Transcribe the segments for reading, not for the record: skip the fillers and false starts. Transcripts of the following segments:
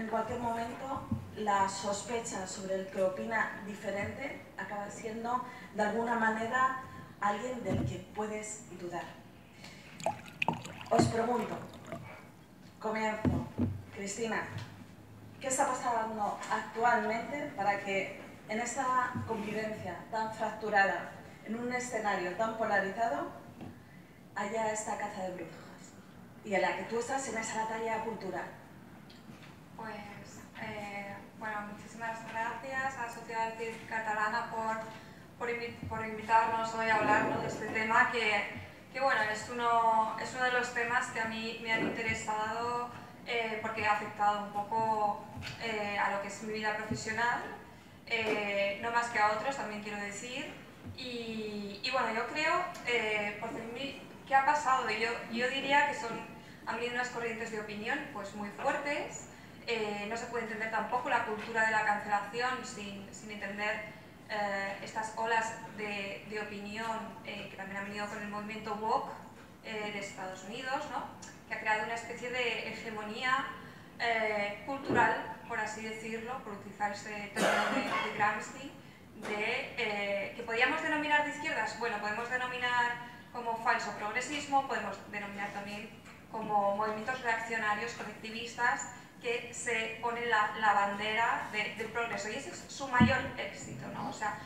en cualquier momento la sospecha sobre el que opina diferente acaba siendo de alguna manera alguien del que puedes dudar. Os pregunto, comienzo, Cristina, ¿qué está pasando actualmente para que en esta convivencia tan fracturada, en un escenario tan polarizado, haya esta caza de brujas? Y en la que tú estás en esa batalla cultural. Pues, bueno, muchísimas gracias a la Sociedad Catalana por invitarnos hoy a hablar, ¿no?, de este tema que bueno, es uno de los temas que a mí me han interesado porque ha afectado un poco a lo que es mi vida profesional, no más que a otros, también quiero decir. Y bueno, yo creo, ¿qué ha pasado? Yo diría que han habido unas corrientes de opinión pues muy fuertes. No se puede entender tampoco la cultura de la cancelación sin entender estas olas de opinión que también han venido con el movimiento woke de Estados Unidos, ¿no?, que ha creado una especie de hegemonía cultural, por así decirlo, por utilizar ese término de Gramsci, que podríamos denominar de izquierdas. Bueno, podemos denominar como falso progresismo, podemos denominar también como movimientos reaccionarios, colectivistas, que se ponen la bandera del progreso, y ese es su mayor éxito, ¿no? O sea,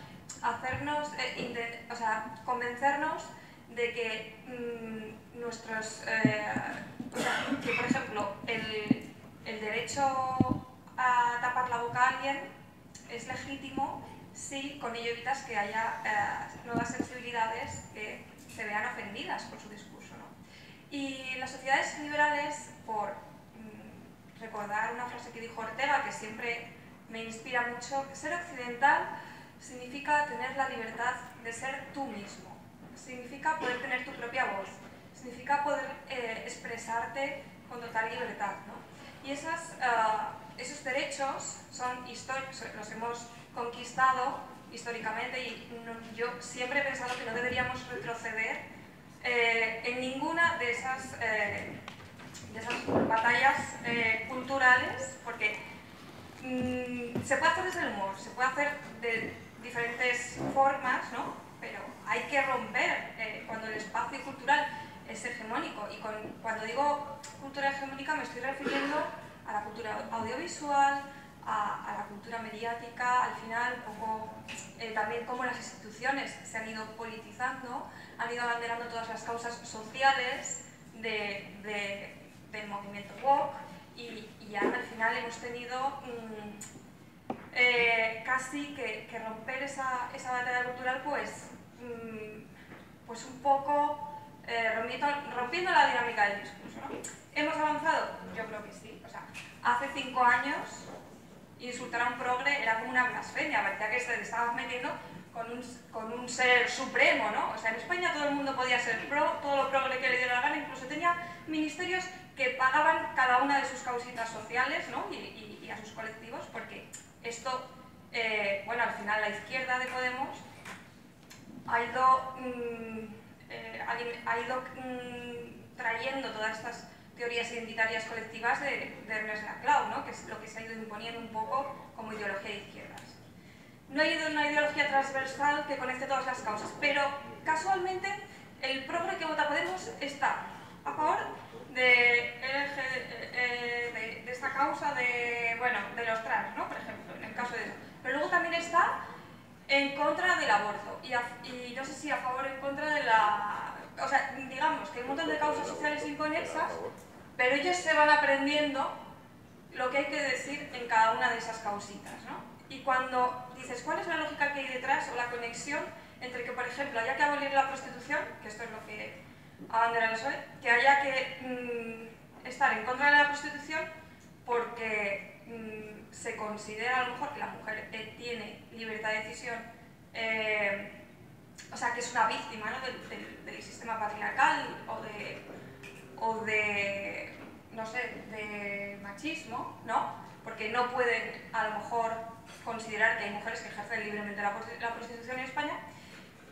convencernos de que que por ejemplo el derecho a tapar la boca a alguien es legítimo si con ello evitas que haya nuevas sensibilidades que se vean ofendidas por su discurso, ¿no? Y las sociedades liberales, por recordar una frase que dijo Ortega, que siempre me inspira mucho, ser occidental significa tener la libertad de ser tú mismo, significa poder tener tu propia voz, significa poder expresarte con total libertad, ¿no? Y esos derechos son históricos, los hemos conquistado históricamente, y yo siempre he pensado que no deberíamos retroceder en ninguna de esas batallas culturales, porque se puede hacer desde el humor, se puede hacer de diferentes formas, ¿no? Pero hay que romper cuando el espacio cultural es hegemónico. Y cuando digo cultura hegemónica me estoy refiriendo a la cultura audiovisual, a la cultura mediática, al final un poco también cómo las instituciones se han ido politizando, han ido abanderando todas las causas sociales del movimiento woke, y ya al final hemos tenido casi que romper esa batalla cultural, pues un poco rompiendo la dinámica del discurso, ¿no? ¿Hemos avanzado? Yo creo que sí. O sea, hace 5 años insultar a un progre era como una blasfemia, parecía que te estabas metiendo con un ser supremo, ¿no? O sea, en España todo el mundo podía ser todo lo progre que le diera la gana, incluso tenía ministerios que pagaban cada una de sus causitas sociales, ¿no? y a sus colectivos, porque esto, bueno, al final la izquierda de Podemos ha ido trayendo todas estas teorías identitarias colectivas de Ernest Laclau, ¿no?, que es lo que se ha ido imponiendo un poco como ideología de izquierdas. No hay una ideología transversal que conecte todas las causas, pero casualmente el progre que vota Podemos está a favor de esta causa de los trans, ¿no?, por ejemplo, en el caso de eso. Pero luego también está en contra del aborto, y no sé si a favor o en contra de o sea, digamos que hay un montón de causas sociales inconexas, pero ellos se van aprendiendo lo que hay que decir en cada una de esas causitas, ¿no? Y cuando dices cuál es la lógica que hay detrás, o la conexión entre que, por ejemplo, haya que abolir la prostitución, que esto es lo que abandera el PSOE, que haya que estar en contra de la prostitución porque se considera a lo mejor que la mujer tiene libertad de decisión, o sea, que es una víctima, ¿no?, del sistema patriarcal o de no sé, de machismo, ¿no? Porque no pueden a lo mejor considerar que hay mujeres que ejercen libremente la prostitución en España,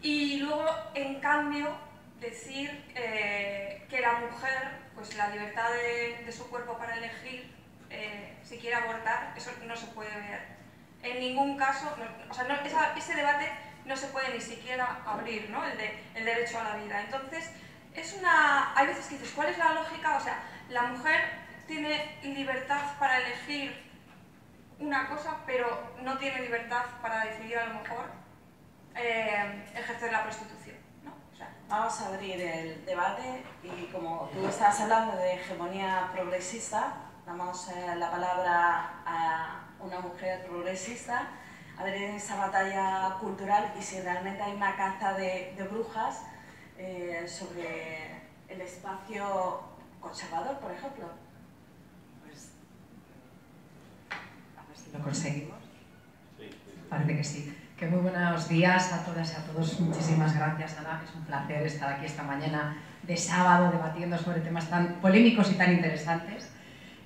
y luego en cambio decir que la mujer, pues la libertad de su cuerpo para elegir si quiere abortar, eso no se puede ver. En ningún caso, o sea, ese debate no se puede ni siquiera abrir, ¿no? El derecho a la vida. Entonces, hay veces que dices, ¿cuál es la lógica? O sea, la mujer tiene libertad para elegir una cosa, pero no tiene libertad para decidir a lo mejor ejercer la prostitución, ¿no? O sea, vamos a abrir el debate y como tú estás hablando de hegemonía progresista, damos la palabra a una mujer progresista, a ver en esa batalla cultural y si realmente hay una caza de brujas sobre el espacio conservador, por ejemplo. Pues, a ver si lo conseguimos. Parece que sí. Que muy buenos días a todas y a todos. Muchísimas gracias, Ana. Es un placer estar aquí esta mañana de sábado debatiendo sobre temas tan polémicos y tan interesantes.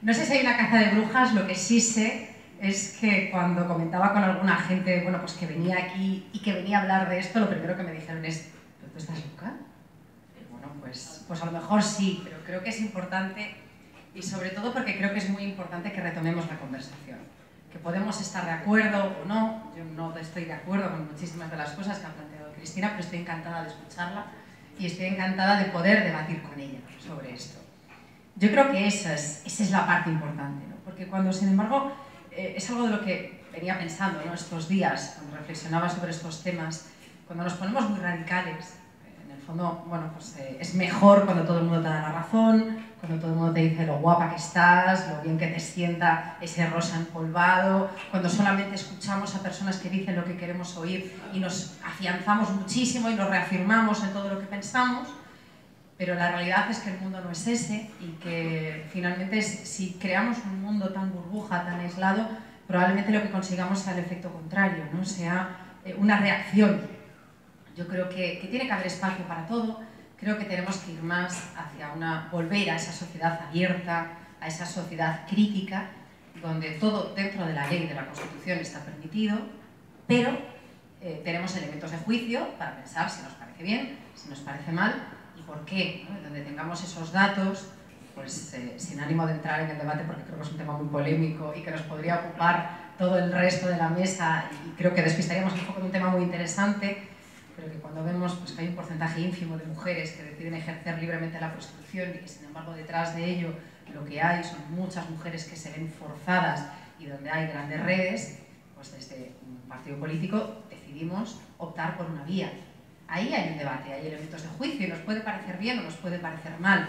No sé si hay una caza de brujas, lo que sí sé es que cuando comentaba con alguna gente, bueno, pues que venía aquí y que venía a hablar de esto, lo primero que me dijeron es, ¿pero tú estás loca? Bueno, pues a lo mejor sí, pero creo que es importante y sobre todo porque creo que es muy importante que retomemos la conversación. Que podemos estar de acuerdo o no, yo no estoy de acuerdo con muchísimas de las cosas que ha planteado Cristina, pero estoy encantada de escucharla y estoy encantada de poder debatir con ella sobre esto. Yo creo que esa es la parte importante, ¿no? Porque cuando, sin embargo, es algo de lo que venía pensando, ¿no? Estos días, cuando reflexionaba sobre estos temas, cuando nos ponemos muy radicales, en el fondo, bueno, pues es mejor cuando todo el mundo te da la razón, cuando todo el mundo te dice lo guapa que estás, lo bien que te sienta ese rosa empolvado, cuando solamente escuchamos a personas que dicen lo que queremos oír y nos afianzamos muchísimo y nos reafirmamos en todo lo que pensamos. Pero la realidad es que el mundo no es ese y que finalmente si creamos un mundo tan burbuja, tan aislado, probablemente lo que consigamos sea el efecto contrario, ¿no? Sea una reacción. Yo creo que tiene que haber espacio para todo, creo que tenemos que ir más hacia volver a esa sociedad abierta, a esa sociedad crítica, donde todo dentro de la ley y de la Constitución está permitido, pero tenemos elementos de juicio para pensar si nos parece bien, si nos parece mal, y por qué, ¿no? Donde tengamos esos datos, pues sin ánimo de entrar en el debate porque creo que es un tema muy polémico y que nos podría ocupar todo el resto de la mesa y creo que despistaríamos un poco de un tema muy interesante, pero que cuando vemos pues, que hay un porcentaje ínfimo de mujeres que deciden ejercer libremente la prostitución y que sin embargo detrás de ello lo que hay son muchas mujeres que se ven forzadas y donde hay grandes redes, pues desde un partido político decidimos optar por una vía. Ahí hay un debate, hay elementos de juicio y nos puede parecer bien o nos puede parecer mal.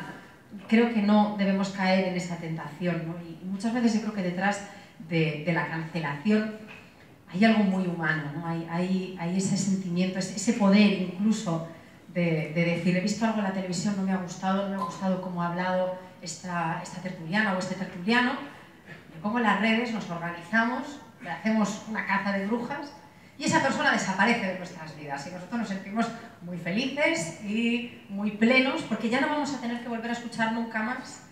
Creo que no debemos caer en esa tentación, ¿no? Y muchas veces yo creo que detrás de la cancelación hay algo muy humano, ¿no? Hay ese sentimiento, ese poder incluso de decir, he visto algo en la televisión, no me ha gustado cómo ha hablado esta tertuliana o este tertuliano, me pongo en las redes, nos organizamos, le hacemos una caza de brujas y esa persona desaparece de nuestras vidas y nosotros nos sentimos muy felices y muy plenos porque ya no vamos a tener que volver a escuchar nunca más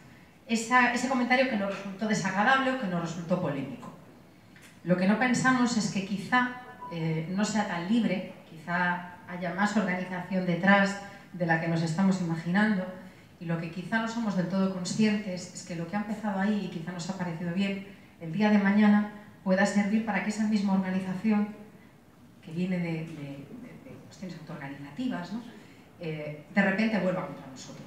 ese comentario que nos resultó desagradable o que nos resultó polémico. Lo que no pensamos es que quizá no sea tan libre, quizá haya más organización detrás de la que nos estamos imaginando y lo que quizá no somos del todo conscientes es que lo que ha empezado ahí y quizá nos ha parecido bien, el día de mañana pueda servir para que esa misma organización que viene de cuestiones autoorganizativas, ¿no? De repente vuelva contra nosotros.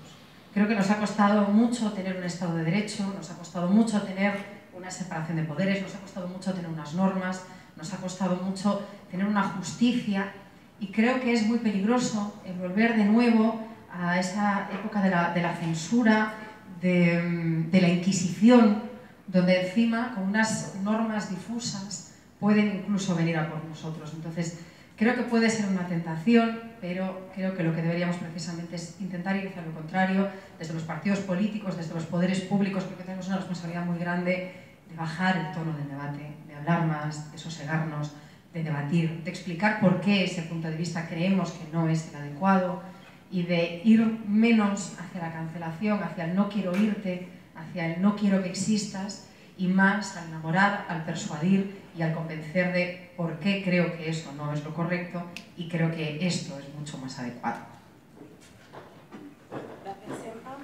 Creo que nos ha costado mucho tener un Estado de Derecho, nos ha costado mucho tener una separación de poderes, nos ha costado mucho tener unas normas, nos ha costado mucho tener una justicia y creo que es muy peligroso el volver de nuevo a esa época de la censura, de la Inquisición, donde encima con unas normas difusas pueden incluso venir a por nosotros. Entonces, creo que puede ser una tentación, pero creo que lo que deberíamos precisamente es intentar ir hacia lo contrario, desde los partidos políticos, desde los poderes públicos, porque tenemos una responsabilidad muy grande de bajar el tono del debate, de hablar más, de sosegarnos, de debatir, de explicar por qué ese punto de vista creemos que no es el adecuado y de ir menos hacia la cancelación, hacia el no quiero oírte, hacia el no quiero que existas y más al enamorar, al persuadir y al convencer de por qué creo que eso no es lo correcto y creo que esto es mucho más adecuado. Gracias, Emma.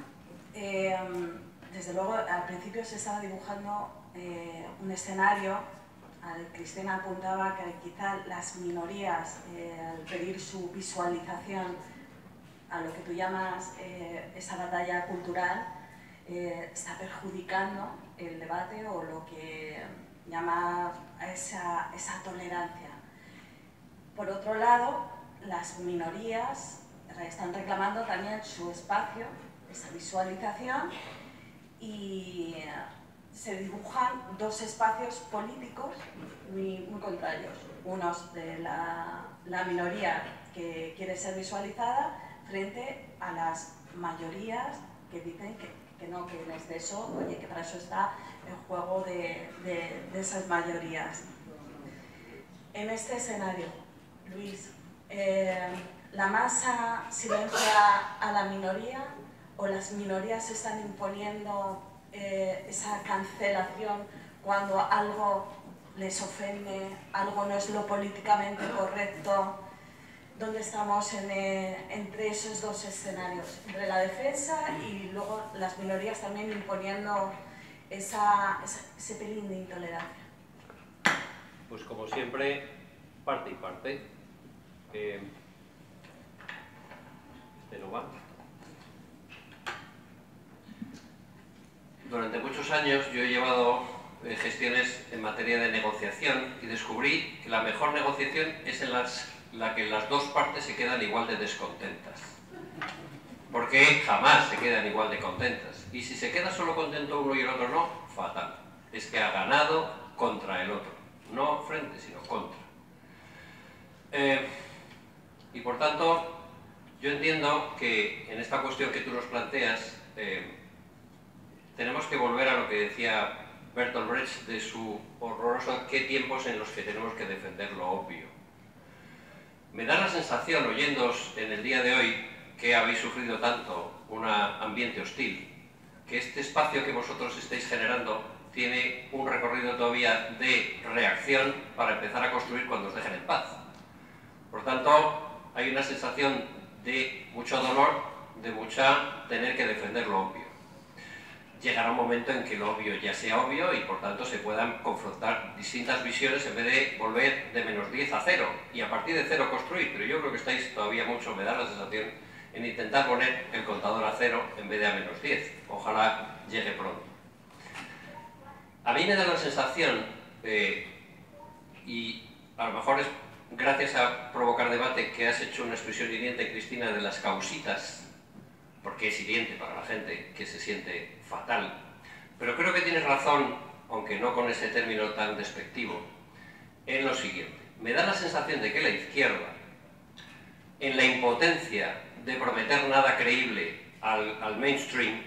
desde luego, al principio se estaba dibujando un escenario al que Cristina apuntaba que quizá las minorías, al pedir su visualización a lo que tú llamas esa batalla cultural, está perjudicando el debate o lo que llama esa tolerancia. Por otro lado, las minorías están reclamando también su espacio, esa visualización, y se dibujan dos espacios políticos muy contrarios. Unos de la minoría que quiere ser visualizada frente a las mayorías que dicen que no, que en exceso, oye, que para eso está el juego de esas mayorías. En este escenario, Luis, ¿la masa silencia a la minoría o las minorías están imponiendo esa cancelación cuando algo les ofende, algo no es lo políticamente correcto? ¿Dónde estamos entre esos dos escenarios? Entre la defensa y luego las minorías también imponiendo ese pelín de intolerancia. Pues como siempre, parte y parte. Este no va. Durante muchos años yo he llevado gestiones en materia de negociación y descubrí que la mejor negociación es en la que las dos partes se quedan igual de descontentas. Porque jamás se quedan igual de contentas. Y si se queda solo contento uno y el otro no, fatal. Es que ha ganado contra el otro. No frente, sino contra. Y por tanto, yo entiendo que en esta cuestión que tú nos planteas, tenemos que volver a lo que decía Bertolt Brecht de su horroroso «qué tiempos en los que tenemos que defender lo obvio». Me da la sensación, oyéndoos en el día de hoy, que habéis sufrido tanto un ambiente hostil, que este espacio que vosotros estáis generando tiene un recorrido todavía de reacción para empezar a construir cuando os dejen en paz. Por tanto, hay una sensación de mucho dolor, de mucha tener que defender lo obvio. Llegará un momento en que lo obvio ya sea obvio y por tanto se puedan confrontar distintas visiones en vez de volver de -10 a 0 y a partir de 0 construir. Pero yo creo que estáis todavía mucho, me da la sensación, en intentar poner el contador a 0 en vez de a -10. Ojalá llegue pronto. A mí me da la sensación, y a lo mejor es gracias a provocar debate, que has hecho una expresión hiriente, Cristina, de las causitas, porque es hiriente para la gente que se siente fatal. Pero creo que tienes razón, aunque no con ese término tan despectivo, en lo siguiente. Me da la sensación de que la izquierda, en la impotencia de prometer nada creíble al mainstream,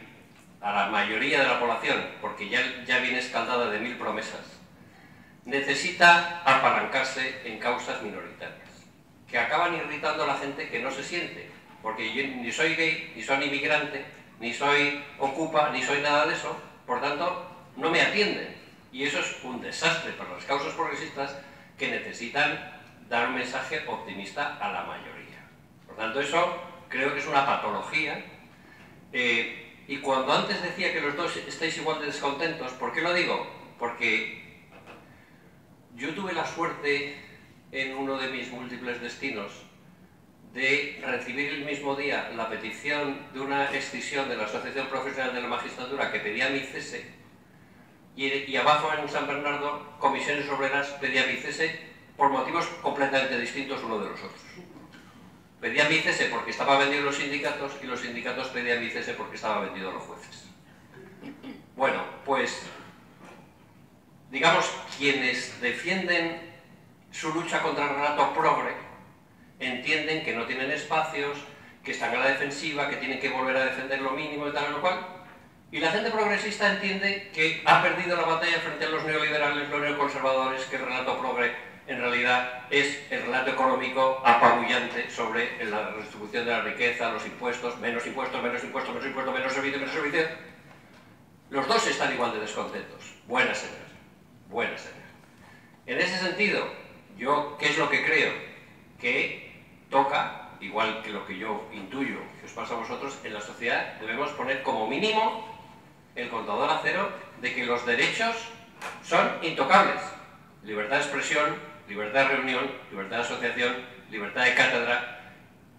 a la mayoría de la población, porque ya viene escaldada de 1000 promesas, necesita apalancarse en causas minoritarias, que acaban irritando a la gente que no se siente, porque yo ni soy gay, ni soy inmigrante, ni soy ocupa, ni soy nada de eso, por tanto, no me atienden. Y eso es un desastre para las causas progresistas que necesitan dar un mensaje optimista a la mayoría. Por tanto, eso creo que es una patología. Y cuando antes decía que los dos estáis igual de descontentos, ¿por qué lo digo? Porque yo tuve la suerte en uno de mis múltiples destinos de recibir el mismo día la petición de una escisión de la Asociación Profesional de la Magistratura que pedía mi cese y abajo en San Bernardo Comisiones Obreras pedía mi cese por motivos completamente distintos uno de los otros. Pedía mi cese porque estaba vendido los sindicatos y los sindicatos pedían mi cese porque estaba vendido los jueces. Bueno, pues digamos, quienes defienden su lucha contra el relato progre entienden que no tienen espacios, que están a la defensiva, que tienen que volver a defender lo mínimo y tal o lo cual. Y la gente progresista entiende que ha perdido la batalla frente a los neoliberales, los neoconservadores, que el relato progre en realidad es el relato económico apabullante sobre la redistribución de la riqueza, los impuestos, menos impuestos, menos impuestos, menos impuestos, menos servicio, menos servicio. Los dos están igual de descontentos. Buena señal, buena señal. En ese sentido, yo, ¿qué es lo que creo? Que toca, igual que lo que yo intuyo que os pasa a vosotros, en la sociedad debemos poner como mínimo el contador a cero de que los derechos son intocables. Libertad de expresión, libertad de reunión, libertad de asociación, libertad de cátedra,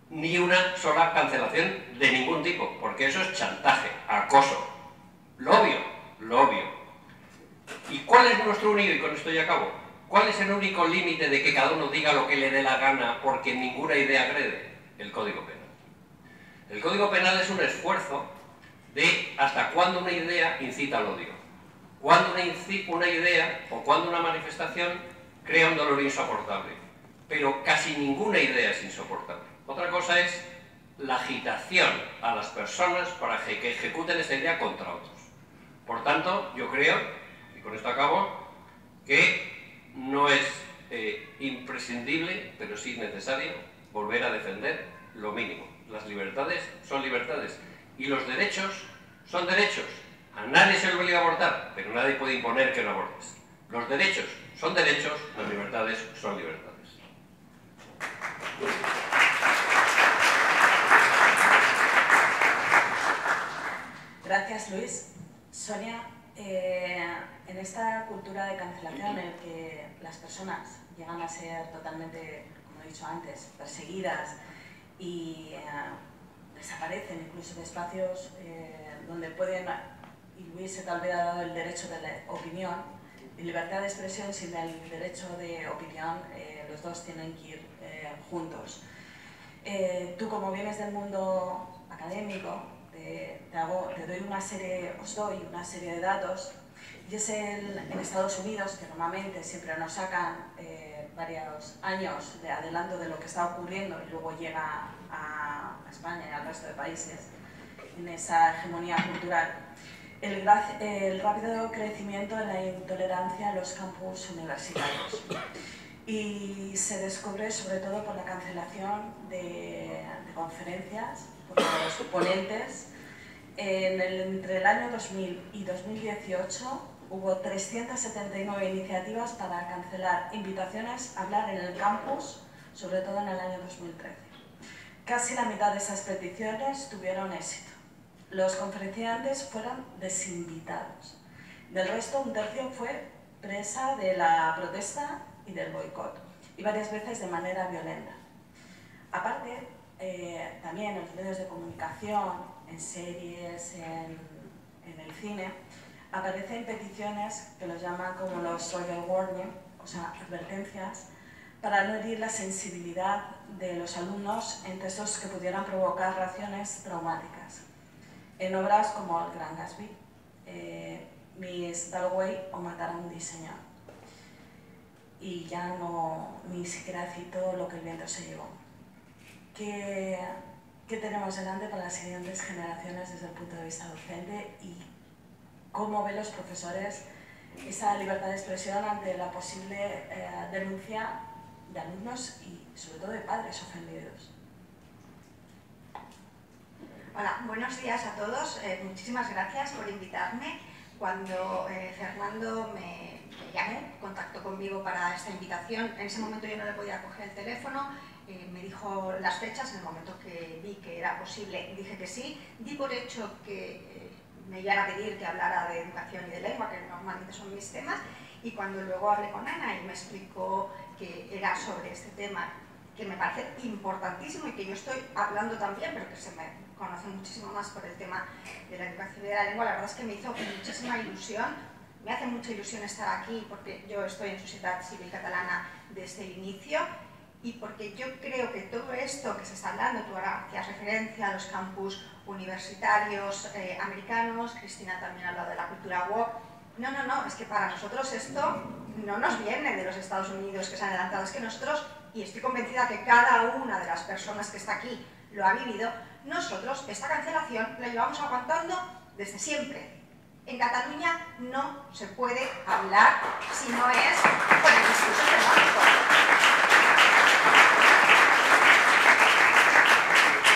ni una sola cancelación de ningún tipo, porque eso es chantaje, acoso. Lo obvio, lo obvio. ¿Y cuál es nuestro único, y con esto ya acabo, cuál es el único límite de que cada uno diga lo que le dé la gana porque ninguna idea agrede? El Código Penal. El Código Penal es un esfuerzo de hasta cuándo una idea incita al odio, cuándo una idea o cuándo una manifestación crea un dolor insoportable, pero casi ninguna idea es insoportable. Otra cosa es la agitación a las personas para que ejecuten esa idea contra otros. Por tanto, yo creo, y con esto acabo, que no es imprescindible, pero sí necesario, volver a defender lo mínimo. Las libertades son libertades y los derechos son derechos. A nadie se le obliga a abortar, pero nadie puede imponer que no abortes. Los derechos son derechos, las libertades son libertades. Gracias, Luis. Sonia, en esta cultura de cancelación en la que las personas llegan a ser totalmente, como he dicho antes, perseguidas y desaparecen incluso de espacios donde pueden, y Luis se tal vez ha dado el derecho de la opinión, y libertad de expresión sin el derecho de opinión, los dos tienen que ir juntos. Tú, como vienes del mundo académico, os doy una serie de datos, y es en Estados Unidos, que normalmente siempre nos sacan varios años de adelanto de lo que está ocurriendo y luego llega a España y al resto de países en esa hegemonía cultural, el rápido crecimiento de la intolerancia en los campus universitarios. Y se descubre sobre todo por la cancelación de conferencias, por los ponentes. Entre el año 2000 y 2018 hubo 379 iniciativas para cancelar invitaciones a hablar en el campus, sobre todo en el año 2013. Casi la mitad de esas peticiones tuvieron éxito. Los conferenciantes fueron desinvitados. Del resto, un tercio fue presa de la protesta y del boicot, y varias veces de manera violenta. Aparte, también en los medios de comunicación, en series, en el cine, aparecen peticiones que los llaman como los trigger warning, o sea, advertencias, para no herir la sensibilidad de los alumnos en textos que pudieran provocar reacciones traumáticas. En obras como El Gran Gatsby, Miss Dalloway o Matar a un diseñador. Y ya no, ni siquiera cito Lo que el viento se llevó. ¿Qué tenemos delante para las siguientes generaciones desde el punto de vista docente y cómo ven los profesores esa libertad de expresión ante la posible denuncia de alumnos y sobre todo de padres ofendidos? Hola, buenos días a todos. Muchísimas gracias por invitarme. Cuando Fernando me llamó, contactó conmigo para esta invitación, en ese momento yo no le podía coger el teléfono, me dijo las fechas, en el momento que vi que era posible dije que sí, di por hecho que me iban a pedir que hablara de educación y de lengua, que normalmente son mis temas, y cuando luego hablé con Ana y me explicó que era sobre este tema, que me parece importantísimo y que yo estoy hablando también, pero que se me conoce muchísimo más por el tema de la educación y de la lengua, la verdad es que me hizo muchísima ilusión. Me hace mucha ilusión estar aquí porque yo estoy en Sociedad Civil Catalana desde el inicio y porque yo creo que todo esto que se está hablando, tú ahora hacías referencia a los campus universitarios americanos, Cristina también ha hablado de la cultura woke. No, es que para nosotros esto no nos viene de los Estados Unidos que se han adelantado, es que nosotros, y estoy convencida que cada una de las personas que está aquí lo ha vivido, nosotros esta cancelación la llevamos aguantando desde siempre. En Cataluña no se puede hablar si no es con el discurso xenófobo.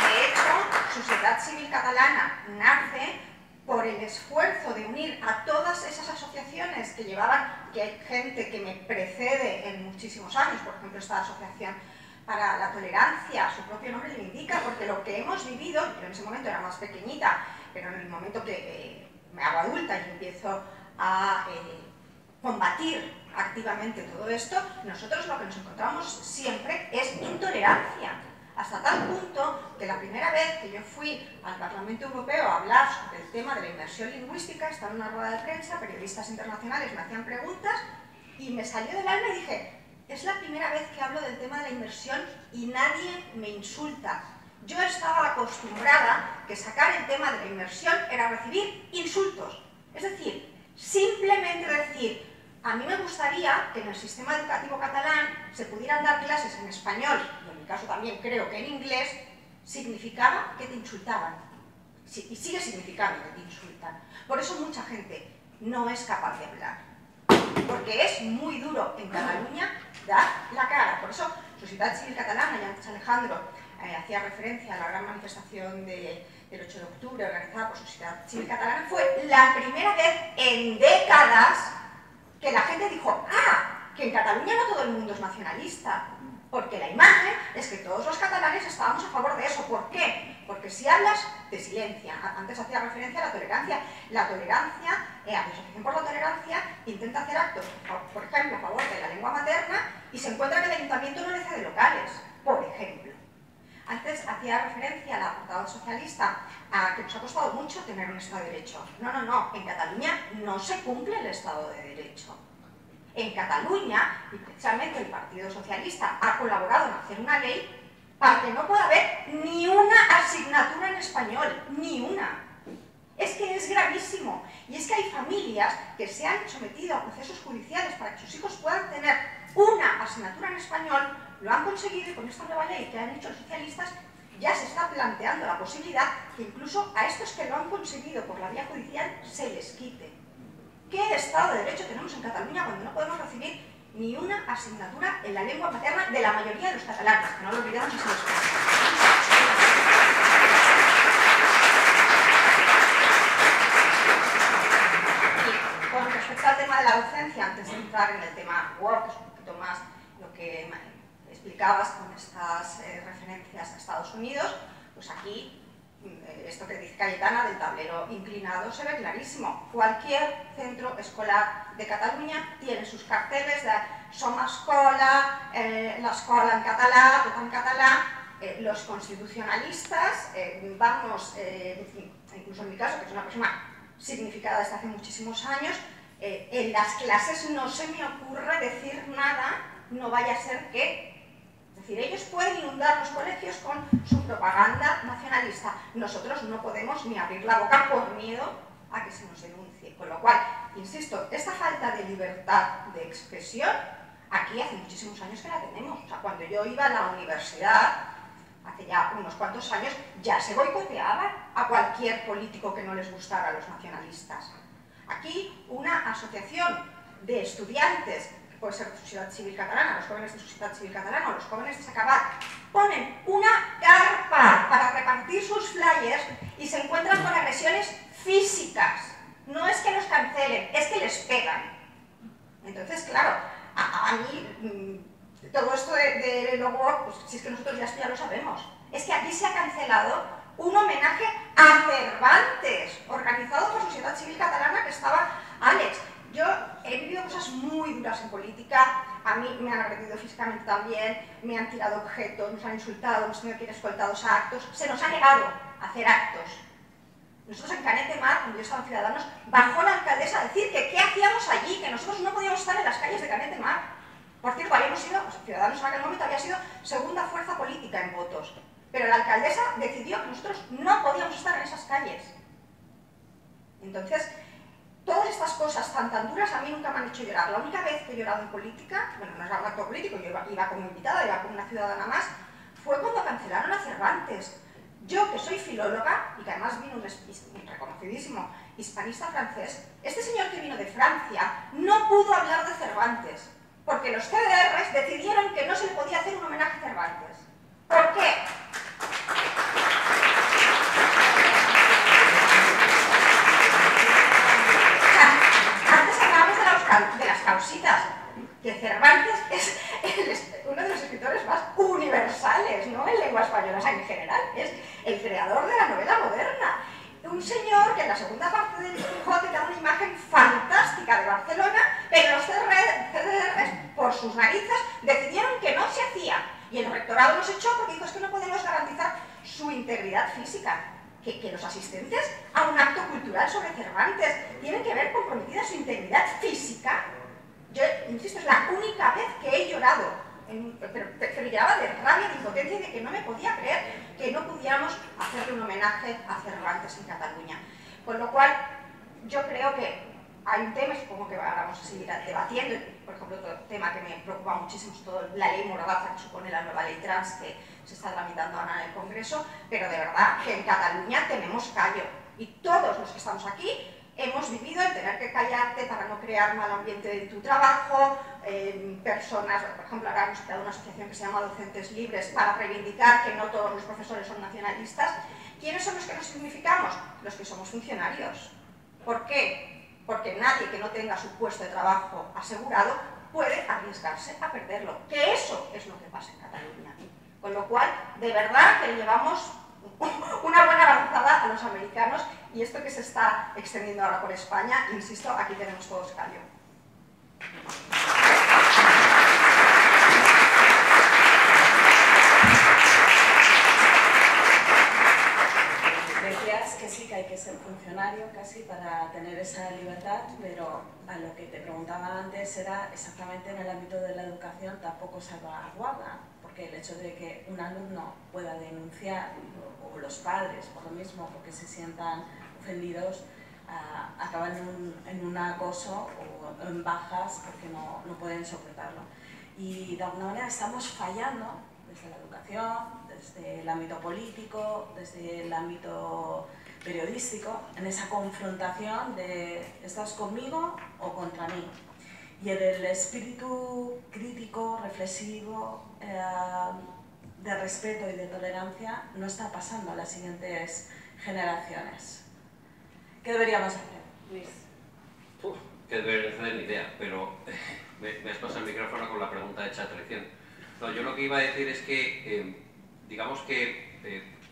De hecho, Sociedad Civil Catalana nace por el esfuerzo de unir a todas esas asociaciones que llevaban, que hay gente que me precede en muchísimos años, por ejemplo esta asociación para la tolerancia, su propio nombre lo indica, porque lo que hemos vivido, yo en ese momento era más pequeñita, pero en el momento que me hago adulta y empiezo a combatir activamente todo esto, nosotros lo que nos encontramos siempre es intolerancia. Hasta tal punto que la primera vez que yo fui al Parlamento Europeo a hablar sobre el tema de la inmersión lingüística, estaba en una rueda de prensa, periodistas internacionales me hacían preguntas y me salió del alma y dije, es la primera vez que hablo del tema de la inmersión y nadie me insulta. Yo estaba acostumbrada que sacar el tema de la inmersión era recibir insultos. Es decir, simplemente decir, a mí me gustaría que en el sistema educativo catalán se pudieran dar clases en español, y en mi caso también creo que en inglés, significaba que te insultaban. Y sigue significando que te insultan. Por eso mucha gente no es capaz de hablar. Porque es muy duro en Cataluña dar la cara. Por eso, Societat Civil Catalana, y antes Alejandro hacía referencia a la gran manifestación del 8 de octubre organizada por Societat Civil Catalana, fue la primera vez en décadas que la gente dijo, que en Cataluña no todo el mundo es nacionalista, porque la imagen es que todos los catalanes estábamos a favor de eso. ¿Por qué? Porque si hablas, te silencian. Antes hacía referencia a la tolerancia. La tolerancia, la Asociación por la Tolerancia, intenta hacer actos, por ejemplo, a favor de la lengua materna y se encuentra que el ayuntamiento no le cede locales, por ejemplo. Antes hacía referencia a la portavoz socialista a que nos ha costado mucho tener un Estado de Derecho. No, en Cataluña no se cumple el Estado de Derecho. En Cataluña, y precisamente el Partido Socialista ha colaborado en hacer una ley para que no pueda haber ni una asignatura en español, ni una. Es que es gravísimo. Y es que hay familias que se han sometido a procesos judiciales para que sus hijos puedan tener una asignatura en español, lo han conseguido y con esta nueva ley que han hecho los socialistas ya se está planteando la posibilidad que incluso a estos que lo han conseguido por la vía judicial se les quite. ¿Qué Estado de Derecho tenemos en Cataluña cuando no podemos recibir ni una asignatura en la lengua materna de la mayoría de los catalanes? Que no lo olvidemos así los Y con respecto al tema de la docencia, antes de entrar en el tema Word, que es un poquito más lo que explicabas con estas referencias a Estados Unidos, pues aquí esto que dice Cayetana del tablero inclinado se ve clarísimo. Cualquier centro escolar de Cataluña tiene sus carteles de Som Escola, la escola en català, tot en català. Los constitucionalistas, incluso en mi caso, que es una persona significada desde hace muchísimos años, en las clases no se me ocurre decir nada, no vaya a ser que... Es decir, ellos pueden inundar los colegios con su propaganda nacionalista. Nosotros no podemos ni abrir la boca por miedo a que se nos denuncie. Con lo cual, insisto, esta falta de libertad de expresión, aquí hace muchísimos años que la tenemos. O sea, cuando yo iba a la universidad, hace ya unos cuantos años, ya se boicoteaba a cualquier político que no les gustara a los nacionalistas. Aquí, una asociación de estudiantes, puede ser de Societat Civil Catalana, los jóvenes de Societat Civil Catalana o los jóvenes de Sacabat, ponen una carpa para repartir sus flyers y se encuentran con agresiones físicas. No es que los cancelen, es que les pegan. Entonces, claro, a mí todo esto de luego, pues si es que nosotros ya lo sabemos, es que aquí se ha cancelado un homenaje a Cervantes, organizado por Societat Civil Catalana, que estaba Àlex. Yo he vivido cosas muy duras en política, a mí me han agredido físicamente también, me han tirado objetos, nos han insultado, hemos tenido que ir escoltados a actos, se nos ha negado a hacer actos. Nosotros en Canet de Mar, cuando yo estaba en Ciudadanos, bajó la alcaldesa a decir que qué hacíamos allí, que nosotros no podíamos estar en las calles de Canet de Mar. Por cierto, habíamos sido, Ciudadanos en aquel momento había sido segunda fuerza política en votos, pero la alcaldesa decidió que nosotros no podíamos estar en esas calles. Entonces, todas estas cosas tan duras a mí nunca me han hecho llorar. La única vez que he llorado en política, bueno, no es un acto político, yo iba como invitada, iba como una ciudadana más, fue cuando cancelaron a Cervantes. Yo, que soy filóloga, y que además vino un reconocidísimo hispanista francés, este señor que vino de Francia no pudo hablar de Cervantes, porque los CDRs decidieron que no se le podía hacer un homenaje a Cervantes. ¿Por qué? De las causitas, que Cervantes es uno de los escritores más universales, no en lengua española, en general, es el creador de la novela moderna. un señor que en la segunda parte del Quijote da una imagen fantástica de Barcelona, pero los CDRs, por sus narices, decidieron que no se hacía. Y el rectorado nos echó porque dijo, es que no podemos garantizar su integridad física. Que los asistentes a un acto cultural sobre Cervantes tienen que ver comprometida su integridad física. Yo, insisto, es la única vez que he llorado, pero lloraba de rabia, de impotencia y de que no me podía creer que no pudiéramos hacerle un homenaje a Cervantes en Cataluña. Con lo cual, yo creo que hay un tema, y supongo que vamos a seguir debatiendo, por ejemplo, otro tema que me preocupa muchísimo es toda la ley Mordaza que supone la nueva ley trans que se está tramitando ahora en el Congreso, pero de verdad que en Cataluña tenemos callo. Y todos los que estamos aquí hemos vivido el tener que callarte para no crear mal ambiente en tu trabajo, personas, por ejemplo, ahora hemos creado una asociación que se llama Docentes Libres para reivindicar que no todos los profesores son nacionalistas. ¿Quiénes son los que nos significamos? Los que somos funcionarios. ¿Por qué? Porque nadie que no tenga su puesto de trabajo asegurado puede arriesgarse a perderlo. Que eso es lo que pasa en Cataluña. Con lo cual, de verdad que le llevamos una buena avanzada a los americanos y esto que se está extendiendo ahora por España, insisto, aquí tenemos todos callo. Decías que sí que hay que ser funcionario casi para tener esa libertad, pero a lo que te preguntaba antes era exactamente en el ámbito de la educación tampoco salvaguarda, porque el hecho de que un alumno pueda denunciar, o los padres por lo mismo, porque se sientan ofendidos, acaban en un acoso o en bajas porque no pueden soportarlo. Y de alguna manera estamos fallando desde la educación, desde el ámbito político, desde el ámbito periodístico, en esa confrontación de ¿estás conmigo o contra mí? Y en el espíritu crítico, reflexivo, de respeto y de tolerancia no está pasando a las siguientes generaciones. ¿Qué deberíamos hacer, Luis? ¿Qué deberíamos hacer? Ni idea, pero me has pasado el micrófono con la pregunta hecha a traición. No, yo lo que iba a decir es que, digamos que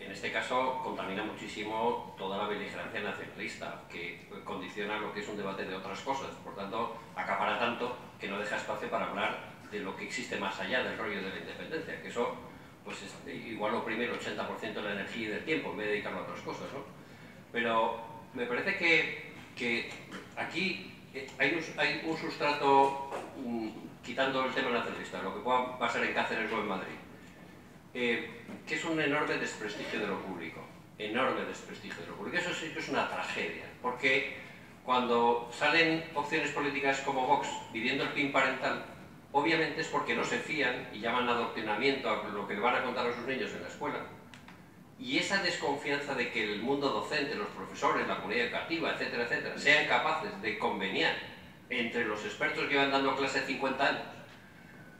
en este caso contamina muchísimo toda la beligerancia nacionalista, que condiciona lo que es un debate de otras cosas. Por tanto, acapara tanto que no deja espacio para hablar de lo que existe más allá del rollo de la independencia, que eso pues igual oprime el 80% de la energía y del tiempo en vez de dedicarlo a otras cosas, ¿no? Pero me parece que aquí hay un sustrato, quitando el tema nacionalista, lo que pueda pasar en Cáceres o en Madrid, que es un enorme desprestigio de lo público, enorme desprestigio de lo público. Eso sí que es una tragedia, porque cuando salen opciones políticas como Vox pidiendo el PIN parental, obviamente es porque no se fían y llaman adoctrinamiento a lo que le van a contar a sus niños en la escuela. Y esa desconfianza de que el mundo docente, los profesores, la comunidad educativa, etcétera, etcétera, sean capaces de conveniar entre los expertos que van dando clase 50 años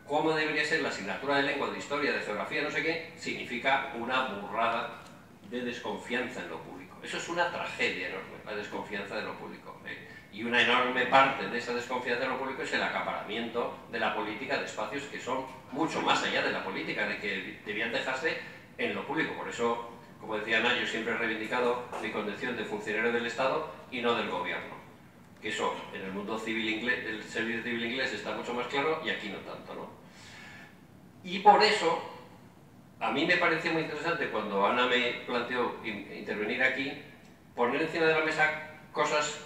cómo debería ser la asignatura de lengua, de historia, de geografía, no sé qué, significa una burrada de desconfianza en lo público. Eso es una tragedia enorme, la desconfianza de lo público. Y una enorme parte de esa desconfianza de lo público es el acaparamiento de la política de espacios que son mucho más allá de la política, de que debían dejarse en lo público. Por eso, como decía Ana, yo siempre he reivindicado mi condición de funcionario del Estado y no del gobierno. Que eso en el mundo civil inglés, del servicio civil inglés está mucho más claro y aquí no tanto, ¿no? Y por eso, a mí me pareció muy interesante cuando Ana me planteó intervenir aquí, poner encima de la mesa cosas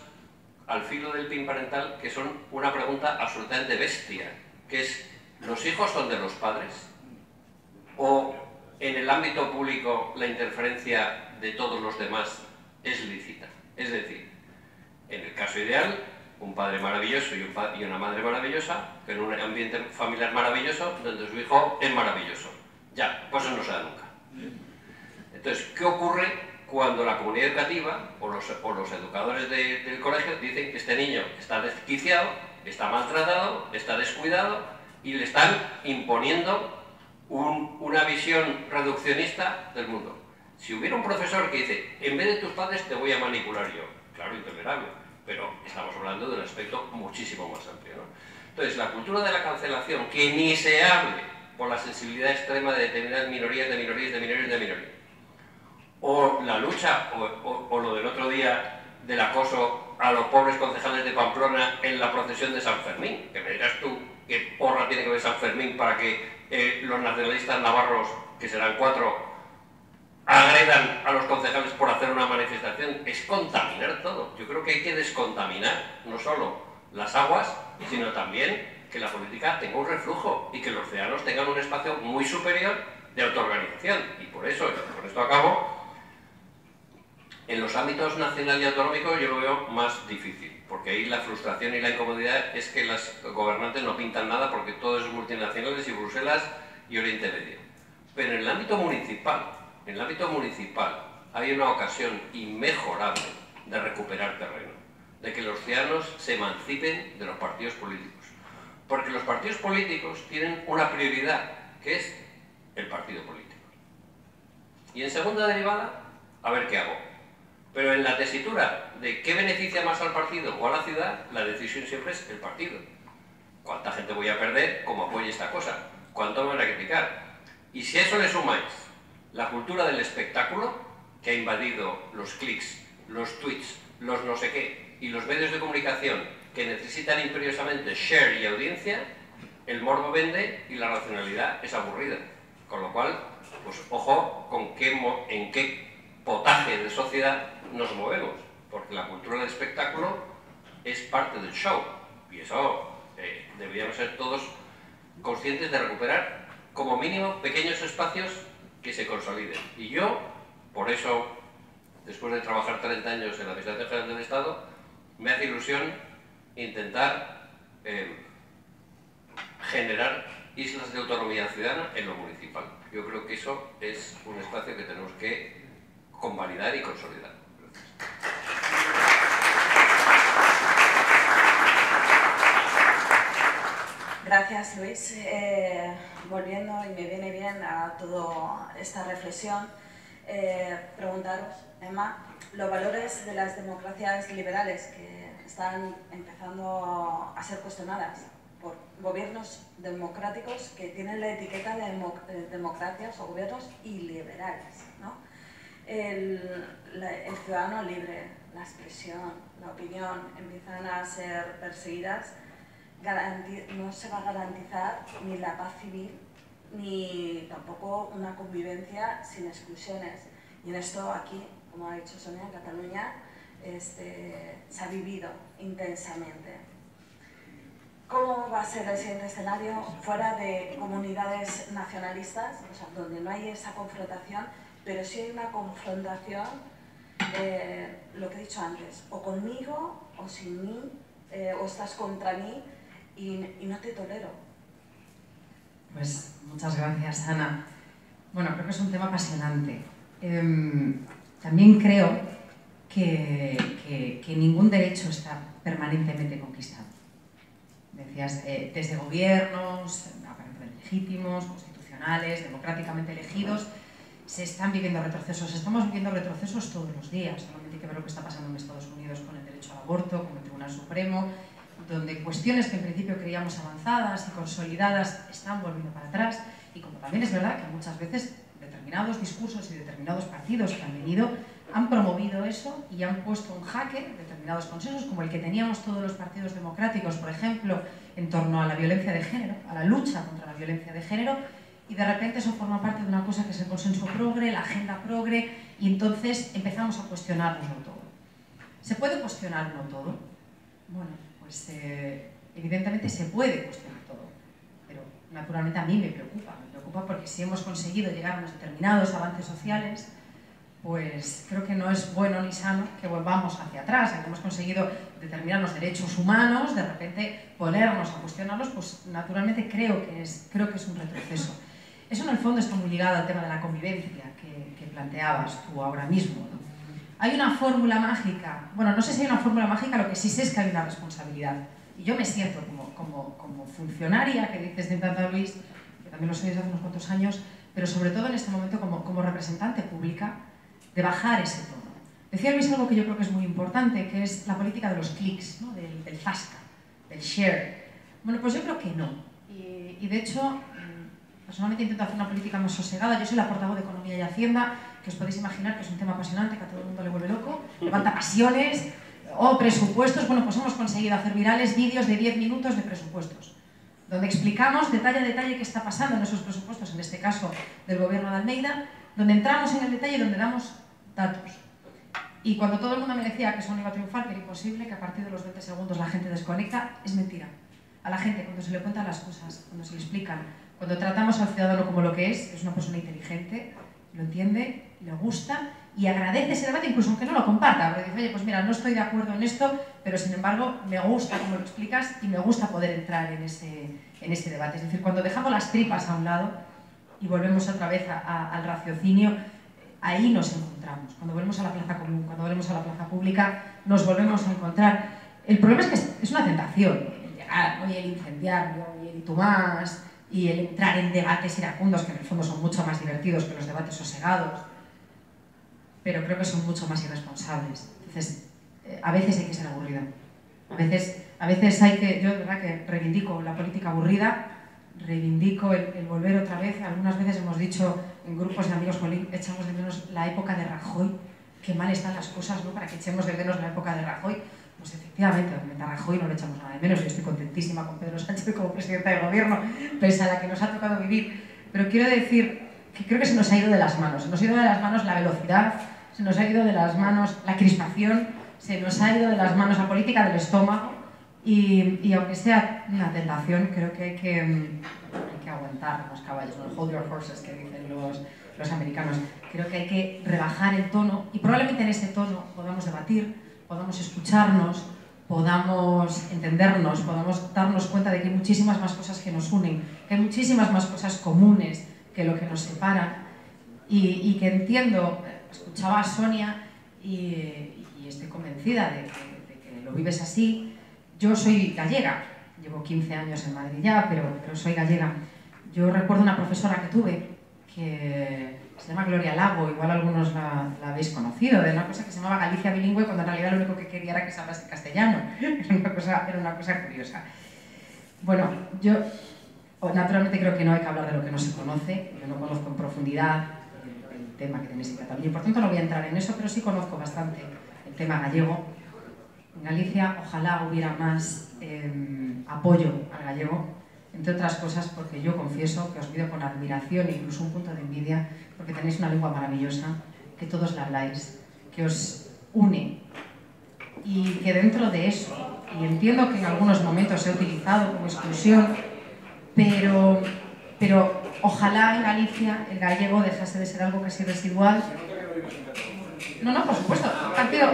al filo del PIN parental que son una pregunta absolutamente bestia, que es, ¿los hijos son de los padres? ¿O en el ámbito público la interferencia de todos los demás es lícita? Es decir, en el caso ideal, un padre maravilloso y una madre maravillosa, en un ambiente familiar maravilloso, donde su hijo es maravilloso. Ya, pues eso no se da nunca. Entonces, ¿qué ocurre cuando la comunidad educativa o los educadores del colegio dicen que este niño está desquiciado, está maltratado, está descuidado y le están imponiendo una visión reduccionista del mundo? Si hubiera un profesor que dice, en vez de tus padres te voy a manipular yo, claro, intolerable, pero estamos hablando de un aspecto muchísimo más amplio, ¿no? Entonces, la cultura de la cancelación, que ni se hable por la sensibilidad extrema de determinadas minorías, o la lucha, o lo del otro día del acoso a los pobres concejales de Pamplona en la procesión de San Fermín, que me dirás tú qué porra tiene que ver San Fermín para que los nacionalistas navarros, que serán 4, agredan a los concejales por hacer una manifestación. Es contaminar todo. Yo creo que hay que descontaminar no solo las aguas, sino también que la política tenga un reflujo y que los ciudadanos tengan un espacio muy superior de autoorganización. Y por eso, y con esto acabo, en los ámbitos nacional y autonómico yo lo veo más difícil, porque ahí la frustración y la incomodidad es que las gobernantes no pintan nada porque todo es multinacionales y Bruselas y Oriente Medio. Pero en el ámbito municipal hay una ocasión inmejorable de recuperar terreno, de que los ciudadanos se emancipen de los partidos políticos. Porque los partidos políticos tienen una prioridad, que es el partido político. Y en segunda derivada, a ver qué hago. Pero en la tesitura de qué beneficia más al partido o a la ciudad, la decisión siempre es el partido. ¿Cuánta gente voy a perder como apoye esta cosa? ¿Cuánto me van a criticar? Y si a eso le sumáis la cultura del espectáculo, que ha invadido los clics, los tweets, los no sé qué, y los medios de comunicación que necesitan imperiosamente share y audiencia, el morbo vende y la racionalidad es aburrida. Con lo cual, pues ojo con en qué potaje de sociedad nos movemos, porque la cultura del espectáculo es parte del show, y eso deberíamos ser todos conscientes de recuperar como mínimo pequeños espacios que se consoliden. Y yo, por eso, después de trabajar 30 años en la Administración General del Estado, me hace ilusión intentar generar islas de autonomía ciudadana en lo municipal. Yo creo que eso es un espacio que tenemos que convalidar y consolidar. Gracias, Luis. Volviendo, y me viene bien a toda esta reflexión, preguntaros, Emma, los valores de las democracias liberales que están empezando a ser cuestionadas por gobiernos democráticos que tienen la etiqueta de democracias o gobiernos iliberales, ¿no? El ciudadano libre, la expresión, la opinión empiezan a ser perseguidas. No se va a garantizar ni la paz civil ni tampoco una convivencia sin exclusiones. Y en esto aquí, como ha dicho Sonia, en Cataluña se ha vivido intensamente. ¿Cómo va a ser el siguiente escenario fuera de comunidades nacionalistas, o sea, donde no hay esa confrontación, pero sí hay una confrontación, lo que he dicho antes, o conmigo o sin mí, o estás contra mí y no te tolero? Pues muchas gracias, Ana. Bueno, creo que es un tema apasionante. También creo que ningún derecho está permanentemente conquistado. Decías, desde gobiernos, aparentemente legítimos, constitucionales, democráticamente elegidos, se están viviendo retrocesos. Estamos viviendo retrocesos todos los días. Solamente hay que ver lo que está pasando en Estados Unidos con el derecho al aborto, con el Tribunal Supremo, donde cuestiones que en principio creíamos avanzadas y consolidadas están volviendo para atrás. Y como también es verdad que muchas veces determinados discursos y determinados partidos que han venido han promovido eso y han puesto en jaque determinados consensos, como el que teníamos todos los partidos democráticos, por ejemplo, en torno a la violencia de género, a la lucha contra la violencia de género, y de repente eso forma parte de una cosa que es el consenso progre, la agenda progre, y entonces empezamos a cuestionárnoslo todo. ¿Se puede cuestionarlo todo? Bueno, pues evidentemente se puede cuestionar todo, pero naturalmente a mí me preocupa porque si hemos conseguido llegar a unos determinados avances sociales, pues creo que no es bueno ni sano que volvamos hacia atrás. Si hemos conseguido determinados derechos humanos, de repente ponernos a cuestionarlos, pues naturalmente creo que es un retroceso. Eso en el fondo está muy ligado al tema de la convivencia que planteabas tú ahora mismo, ¿no? Hay una fórmula mágica. Bueno, no sé si hay una fórmula mágica, lo que sí sé es que hay una responsabilidad. Y yo me siento como funcionaria, que dices de Implantar Luis, que también lo soy desde hace unos cuantos años, pero sobre todo en este momento como representante pública, de bajar ese tono. Decía Luis algo que yo creo que es muy importante, que es la política de los clics, ¿no? del zasca, del share. Bueno, pues yo creo que no. Y de hecho, Personalmente intento hacer una política más sosegada. Yo soy la portavoz de Economía y Hacienda, que os podéis imaginar que es un tema apasionante, que a todo el mundo le vuelve loco, levanta pasiones, o presupuestos. Bueno, pues hemos conseguido hacer virales vídeos de 10 minutos de presupuestos, donde explicamos detalle a detalle qué está pasando en esos presupuestos, en este caso del Gobierno de Almeida, donde entramos en el detalle y donde damos datos. Y cuando todo el mundo me decía que eso no iba a triunfar, que era imposible, que a partir de los 20 segundos la gente desconecta, es mentira. A la gente, cuando se le cuentan las cosas, cuando se le explican, cuando tratamos al ciudadano como lo que es una persona inteligente, lo entiende, le gusta y agradece ese debate, incluso aunque no lo comparta, porque dice, oye, pues mira, no estoy de acuerdo en esto, pero sin embargo me gusta cómo lo explicas y me gusta poder entrar en ese debate. Es decir, cuando dejamos las tripas a un lado y volvemos otra vez al raciocinio, ahí nos encontramos. Cuando volvemos a la plaza común, cuando volvemos a la plaza pública, nos volvemos a encontrar. El problema es que es una tentación, el llegar, ¿no? Y el incendiario, y el y tú más, y el entrar en debates iracundos, que en el fondo son mucho más divertidos que los debates sosegados, pero creo que son mucho más irresponsables. Entonces, a veces hay que ser aburrido. A veces hay que, yo de verdad que reivindico la política aburrida, reivindico el volver otra vez. Algunas veces hemos dicho en grupos de amigos, jolín, echamos de menos la época de Rajoy, qué mal están las cosas, ¿no? Para que echemos de menos la época de Rajoy. Pues efectivamente, a Rajoy no le echamos nada de menos. Yo estoy contentísima con Pedro Sánchez como presidenta de gobierno, pese a la que nos ha tocado vivir. Pero quiero decir que creo que se nos ha ido de las manos. Se nos ha ido de las manos la velocidad, se nos ha ido de las manos la crispación, se nos ha ido de las manos la política del estómago. Y aunque sea una tentación, creo que hay que aguantar los caballos, ¿no? Hold your horses, que dicen los americanos. Creo que hay que rebajar el tono y probablemente en ese tono podamos debatir, podamos escucharnos, podamos entendernos, podamos darnos cuenta de que hay muchísimas más cosas que nos unen, que hay muchísimas más cosas comunes que lo que nos separan y que entiendo, escuchaba a Sonia y estoy convencida de que lo vives así. Yo soy gallega, llevo 15 años en Madrid ya, pero soy gallega. Yo recuerdo una profesora que tuve, que se llama Gloria Lago, igual algunos la habéis conocido, de una cosa que se llamaba Galicia bilingüe, cuando en realidad lo único que quería era que se hablase castellano. Era una cosa curiosa. Bueno, yo naturalmente creo que no hay que hablar de lo que no se conoce, yo no conozco en profundidad el tema que tenéis en Cataluña, y por tanto no voy a entrar en eso, pero sí conozco bastante el tema gallego. En Galicia ojalá hubiera más apoyo al gallego, entre otras cosas porque yo confieso que os pido con admiración e incluso un punto de envidia, porque tenéis una lengua maravillosa, que todos la habláis, que os une y que dentro de eso, y entiendo que en algunos momentos se ha utilizado como exclusión, pero ojalá en Galicia el gallego dejase de ser algo casi residual. No, por supuesto, partido.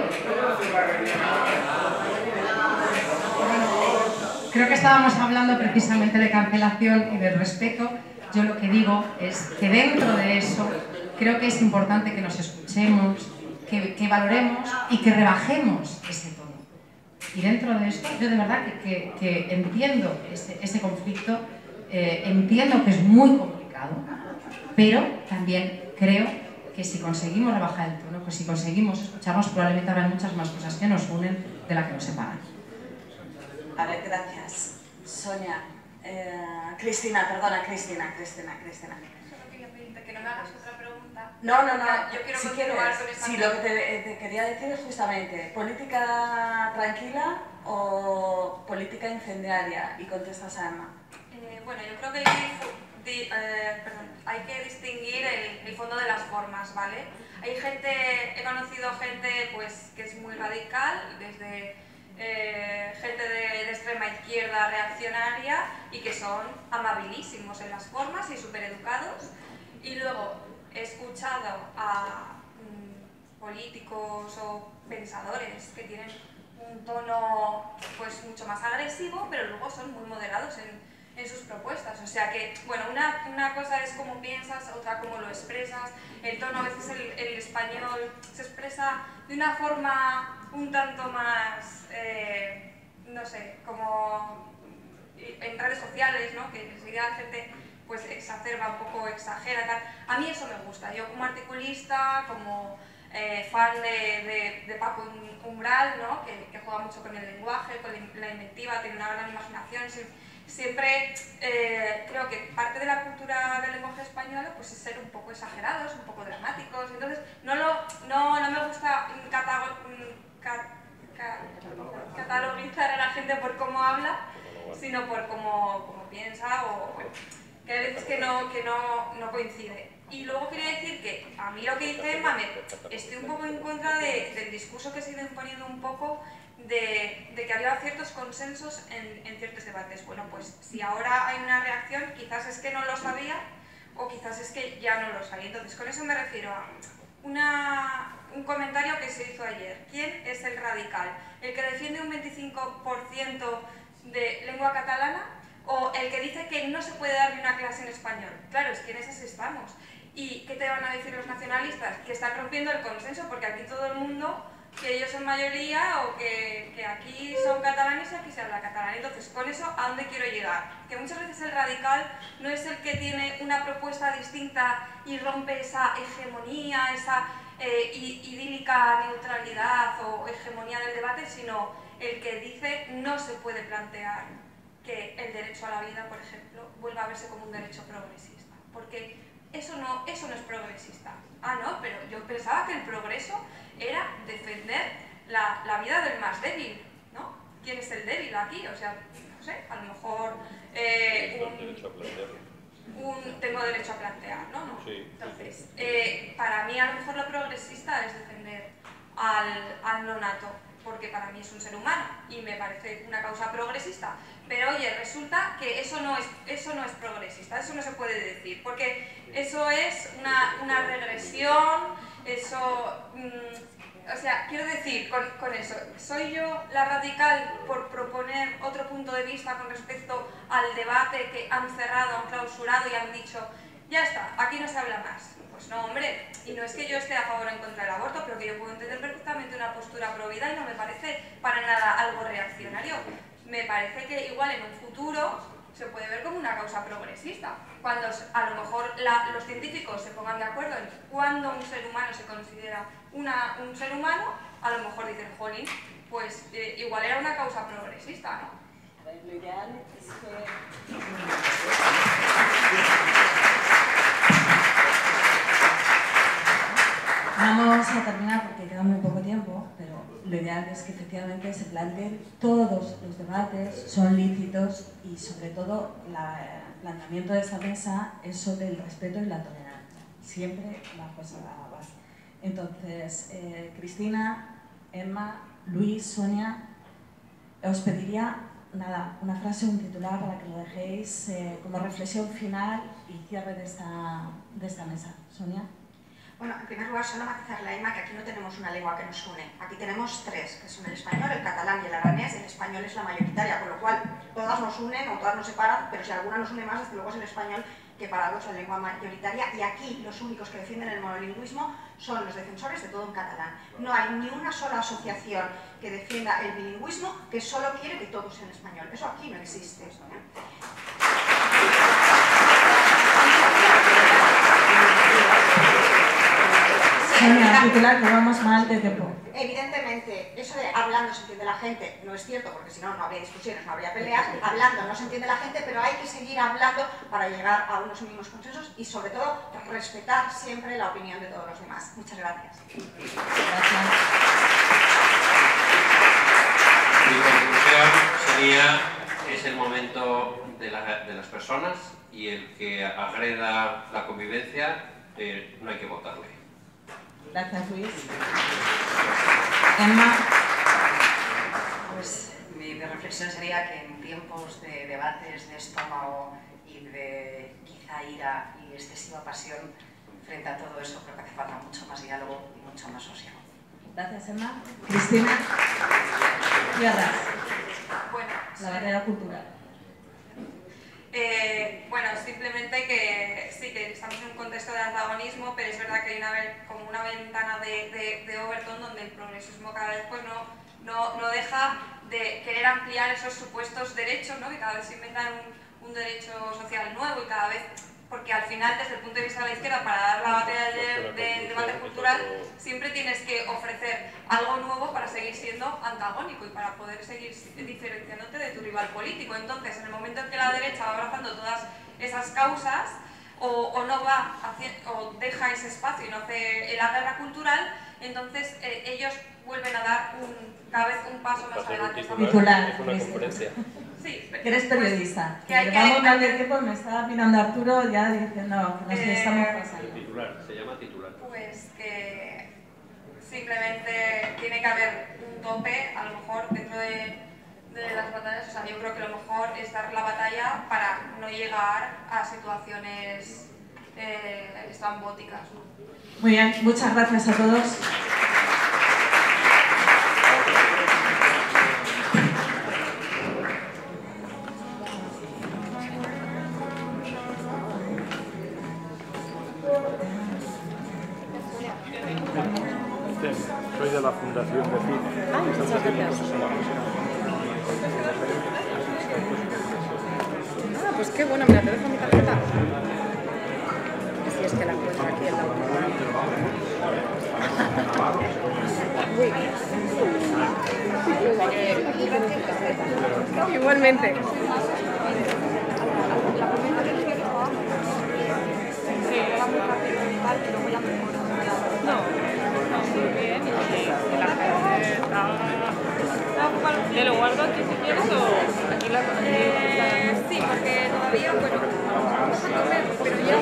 Creo que estábamos hablando precisamente de cancelación y de respeto. Yo lo que digo es que dentro de eso creo que es importante que nos escuchemos, que valoremos y que rebajemos ese tono. Y dentro de esto, yo de verdad que entiendo ese conflicto, entiendo que es muy complicado, pero también creo que si conseguimos rebajar el tono, que si conseguimos escucharnos, probablemente habrá muchas más cosas que nos unen de las que nos separan. A ver, gracias. Sonia. Cristina, perdona, Cristina. Solo quería pedirte que no me hagas otra pregunta. No. Yo quiero continuar con esta. Sí, lo que te quería decir es justamente, ¿política tranquila o política incendiaria? Y contestas a Emma. Bueno, yo creo que hay que distinguir el fondo de las formas, ¿vale? He conocido gente pues, que es muy radical, desde gente de extrema izquierda reaccionaria y que son amabilísimos en las formas y súper educados. Y luego he escuchado a políticos o pensadores que tienen un tono pues, mucho más agresivo, pero luego son muy moderados en sus propuestas. O sea que, bueno, una cosa es cómo piensas, otra cómo lo expresas. El tono, a veces el español se expresa de una forma un tanto más, no sé, como en redes sociales, ¿no? Que enseguida la gente pues exacerba un poco, exagera, tal. A mí eso me gusta. Yo como articulista, como fan de Paco Umbral, ¿no? Que juega mucho con el lenguaje, con la inventiva, tiene una gran imaginación, siempre creo que parte de la cultura del lenguaje español pues, es ser un poco exagerados, un poco dramáticos, entonces no me gusta catalogizar a la gente por cómo habla, sino por cómo piensa o bueno, que hay veces que no coincide. Y luego quería decir que a mí lo que dice Emma, estoy un poco en contra del discurso que se ha ido imponiendo un poco de que había ciertos consensos en ciertos debates. Bueno, pues si ahora hay una reacción, quizás es que no lo sabía o quizás es que ya no lo sabía. Entonces, con eso me refiero a un comentario que se hizo ayer. ¿Quién es el radical? ¿El que defiende un 25% de lengua catalana o el que dice que no se puede dar ni una clase en español? Claro, es que en esas estamos. ¿Y qué te van a decir los nacionalistas? Que están rompiendo el consenso, porque aquí todo el mundo, que ellos son mayoría o que aquí son catalanes y aquí se habla catalán. Entonces, con eso, ¿a dónde quiero llegar? Que muchas veces el radical no es el que tiene una propuesta distinta y rompe esa hegemonía, esa idílica neutralidad o hegemonía del debate, sino el que dice no se puede plantear que el derecho a la vida, por ejemplo, vuelva a verse como un derecho progresista. Porque eso no es progresista. Ah, no, pero yo pensaba que el progreso era defender la vida del más débil, ¿no? ¿Quién es el débil aquí? O sea, no sé, a lo mejor tengo derecho a plantear, ¿no? No. Entonces, para mí a lo mejor lo progresista es defender al nonato, porque para mí es un ser humano y me parece una causa progresista. Pero oye, resulta que eso no es progresista, eso no se puede decir, porque eso es una regresión, eso... o sea, quiero decir con eso, ¿soy yo la radical por proponer otro punto de vista con respecto al debate que han cerrado, han clausurado y han dicho ya está, aquí no se habla más? Pues no, hombre, y no es que yo esté a favor o en contra del aborto, pero que yo puedo entender perfectamente una postura pro vida y no me parece para nada algo reaccionario. Me parece que igual en un futuro se puede ver como una causa progresista, cuando a lo mejor los científicos se pongan de acuerdo en cuándo un ser humano se considera un ser humano, a lo mejor dicen, jolín, pues igual era una causa progresista, ¿no? Lo ideal es que... Vamos a terminar porque queda muy poco tiempo, pero lo ideal es que efectivamente se planteen todos los debates, son lícitos y sobre todo el planteamiento de esta mesa es sobre el respeto y la tolerancia, siempre bajo esa base. Entonces, Cristina, Emma, Luis, Sonia, os pediría una frase, un titular para que lo dejéis como reflexión final y cierre de esta mesa. Sonia. Bueno, en primer lugar, solo matizarle a Emma que aquí no tenemos una lengua que nos une. Aquí tenemos tres, que son el español, el catalán y el aranés. El español es la mayoritaria, con lo cual todas nos unen o todas nos separan, pero si alguna nos une más, desde luego es el español, que para dos es la lengua mayoritaria. Y aquí los únicos que defienden el monolingüismo son los defensores de todo en catalán. No hay ni una sola asociación que defienda el bilingüismo que solo quiere que todo sea en español. Eso aquí no existe. Titular, que vamos mal de tiempo. Evidentemente, eso de hablando se entiende la gente no es cierto, porque si no, no habría discusiones, no habría peleas. Hablando no se entiende la gente, pero hay que seguir hablando para llegar a unos mínimos consensos y, sobre todo, respetar siempre la opinión de todos los demás. Muchas gracias. Gracias. Mi conclusión sería que es el momento de las personas y el que agreda la convivencia no hay que votarle. Gracias, Luis. Emma. Pues mi reflexión sería que en tiempos de debates de estómago y de quizá ira y excesiva pasión, frente a todo eso creo que hace falta mucho más diálogo y mucho más sosiego. Gracias, Emma. Cristina. Tierras. Bueno, la barrera cultural. Bueno, simplemente que sí, que estamos en un contexto de antagonismo, pero es verdad que hay como una ventana de Overton donde el progresismo cada vez pues, no deja de querer ampliar esos supuestos derechos, ¿no? Que cada vez se inventan un derecho social nuevo y cada vez porque al final, desde el punto de vista de la izquierda, para dar la batalla del debate cultural, siempre tienes que ofrecer algo nuevo para seguir siendo antagónico y para poder seguir diferenciándote de tu rival político. Entonces, en el momento en que la derecha va abrazando todas esas causas, o no va o deja ese espacio y no hace la guerra cultural, entonces ellos vuelven a dar cada vez un paso más adelante. Titular. Sí, que eres periodista. Que vamos mal de tiempo, me estaba mirando Arturo ya diciendo que nos estamos pasando. Titular, se llama titular. Pues que simplemente tiene que haber un tope, a lo mejor dentro de las batallas. O sea, yo creo que lo mejor es dar la batalla para no llegar a situaciones estrambóticas, ¿no? Muy bien, muchas gracias a todos. Soy de la Fundación de Cine. Muchas gracias. Pues qué bueno, mira, te dejo mi tarjeta. Si es que la encuentro aquí en la Uy. Igualmente. ¿Te lo guardo aquí si quieres o aquí la sí, porque todavía, bueno, pero ya...